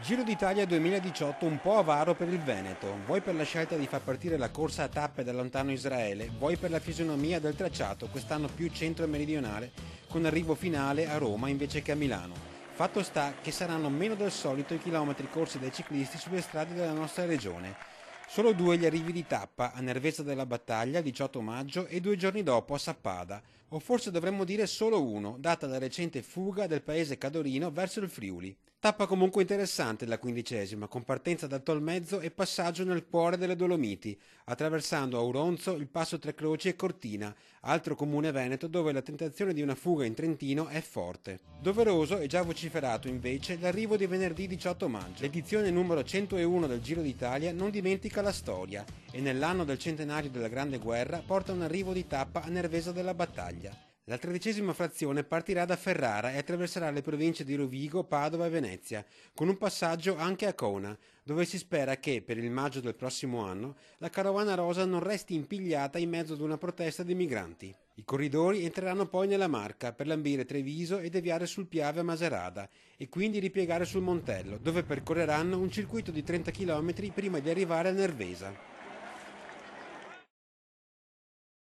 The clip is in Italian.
Giro d'Italia 2018 un po' avaro per il Veneto, vuoi per la scelta di far partire la corsa a tappe da lontano Israele, vuoi per la fisionomia del tracciato, quest'anno più centro-meridionale, con arrivo finale a Roma invece che a Milano. Fatto sta che saranno meno del solito i chilometri corsi dai ciclisti sulle strade della nostra regione. Solo due gli arrivi di tappa, a Nervezza della Battaglia, 18 maggio, e 2 giorni dopo a Sappada, o forse dovremmo dire solo uno, data la recente fuga del paese cadorino verso il Friuli. Tappa comunque interessante la 15ª, con partenza da Tolmezzo e passaggio nel cuore delle Dolomiti, attraversando Auronzo, il Passo Tre Croci e Cortina, altro comune veneto dove la tentazione di una fuga in Trentino è forte. Doveroso e già vociferato invece l'arrivo di venerdì 18 maggio. L'edizione numero 101 del Giro d'Italia non dimentica la storia e nell'anno del centenario della Grande Guerra porta un arrivo di tappa a Nervesa della Battaglia. La 13ª frazione partirà da Ferrara e attraverserà le province di Rovigo, Padova e Venezia, con un passaggio anche a Cona, dove si spera che, per il maggio del prossimo anno, la carovana rosa non resti impigliata in mezzo ad una protesta di migranti. I corridori entreranno poi nella Marca per lambire Treviso e deviare sul Piave a Macerata e quindi ripiegare sul Montello, dove percorreranno un circuito di 30 km prima di arrivare a Nervesa.